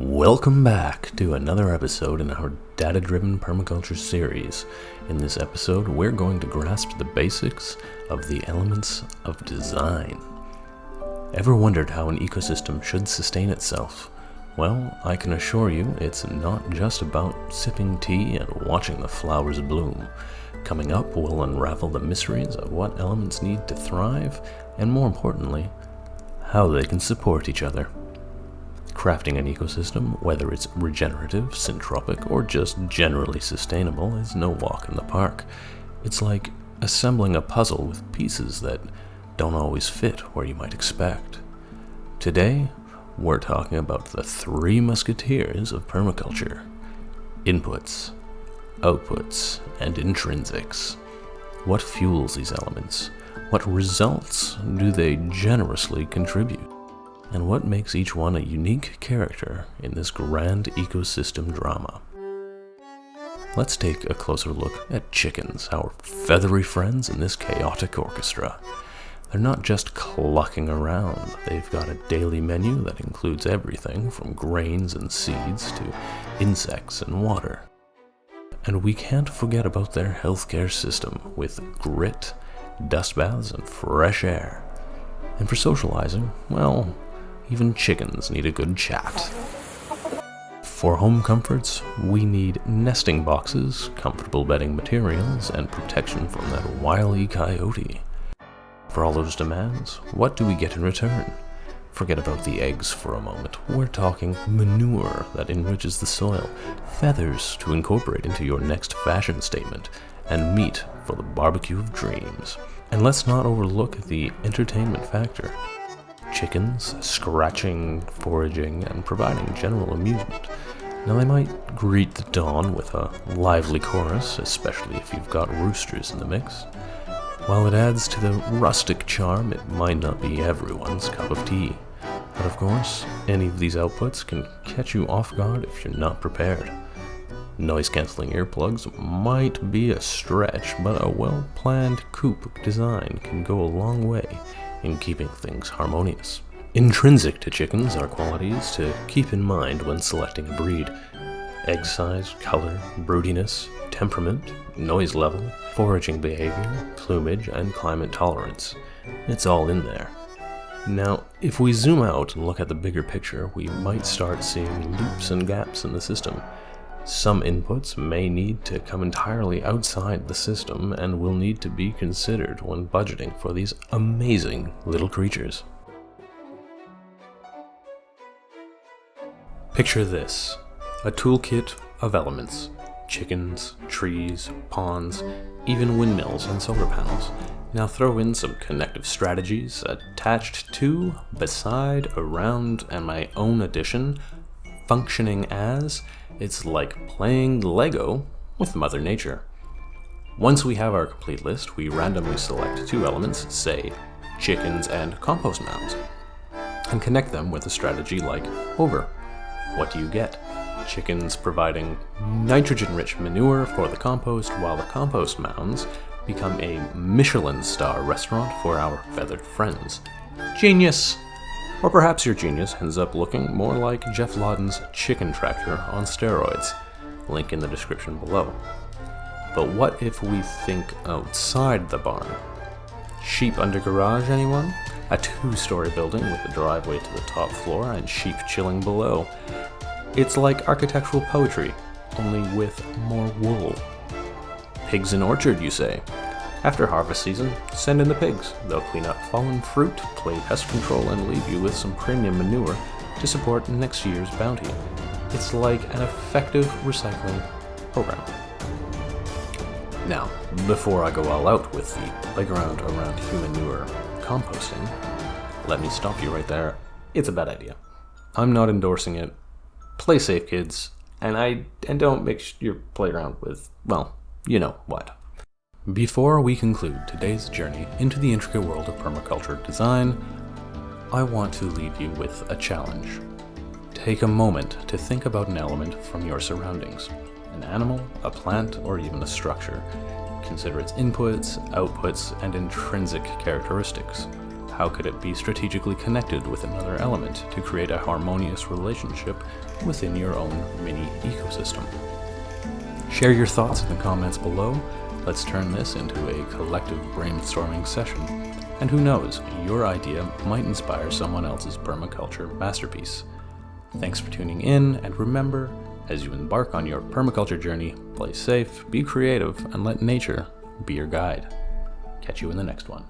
Welcome back to another episode in our data-driven permaculture series. In this episode, we're going to grasp the basics of the elements of design. Ever wondered how an ecosystem should sustain itself? Well, I can assure you it's not just about sipping tea and watching the flowers bloom. Coming up, we'll unravel the mysteries of what elements need to thrive, and more importantly, how they can support each other. Crafting an ecosystem, whether it's regenerative, syntropic, or just generally sustainable, is no walk in the park. It's like assembling a puzzle with pieces that don't always fit where you might expect. Today, we're talking about the three musketeers of permaculture: inputs, outputs, and intrinsics. What fuels these elements? What results do they generously contribute? And what makes each one a unique character in this grand ecosystem drama? Let's take a closer look at chickens, our feathery friends in this chaotic orchestra. They're not just clucking around, they've got a daily menu that includes everything from grains and seeds to insects and water. And we can't forget about their healthcare system with grit, dust baths, and fresh air. And for socializing, well, even chickens need a good chat. For home comforts, we need nesting boxes, comfortable bedding materials, and protection from that wily coyote. For all those demands, what do we get in return? Forget about the eggs for a moment. We're talking manure that enriches the soil, feathers to incorporate into your next fashion statement, and meat for the barbecue of dreams. And let's not overlook the entertainment factor. Chickens scratching, foraging, and providing general amusement. Now they might greet the dawn with a lively chorus, especially if you've got roosters in the mix. While it adds to the rustic charm, it might not be everyone's cup of tea. But of course, any of these outputs can catch you off guard if you're not prepared. Noise-canceling earplugs might be a stretch, but a well-planned coop design can go a long way in keeping things harmonious. Intrinsic to chickens are qualities to keep in mind when selecting a breed: egg size, color, broodiness, temperament, noise level, foraging behavior, plumage, and climate tolerance. It's all in there. Now, if we zoom out and look at the bigger picture, we might start seeing loops and gaps in the system. Some inputs may need to come entirely outside the system and will need to be considered when budgeting for these amazing little creatures. Picture this: a toolkit of elements. Chickens, trees, ponds, even windmills and solar panels. Now throw in some connective strategies attached to, beside, around, and my own addition, functioning as. It's like playing Lego with Mother Nature. Once we have our complete list, we randomly select two elements, say chickens and compost mounds, and connect them with a strategy like over. What do you get? Chickens providing nitrogen-rich manure for the compost, while the compost mounds become a Michelin star restaurant for our feathered friends. Genius! Or perhaps your genius ends up looking more like Jeff Lawton's chicken tractor on steroids. Link in the description below. But what if we think outside the barn? Sheep under garage, anyone? A 2-story building with a driveway to the top floor and sheep chilling below. It's like architectural poetry, only with more wool. Pigs in orchard, you say? After harvest season, send in the pigs. They'll clean up fallen fruit, play pest control, and leave you with some premium manure to support next year's bounty. It's like an effective recycling program. Now, before I go all out with the playground around human manure composting, let me stop you right there. It's a bad idea. I'm not endorsing it. Play safe, kids, and don't mix your playground with, well, you know what. Before we conclude today's journey into the intricate world of permaculture design, I want to leave you with a challenge. Take a moment to think about an element from your surroundings: an animal, a plant, or even a structure. Consider its inputs, outputs, and intrinsic characteristics. how could it be strategically connected with another element to create a harmonious relationship within your own mini ecosystem? Share your thoughts in the comments below. Let's turn this into a collective brainstorming session. And who knows, your idea might inspire someone else's permaculture masterpiece. Thanks for tuning in, and remember, as you embark on your permaculture journey, play safe, be creative, and let nature be your guide. Catch you in the next one.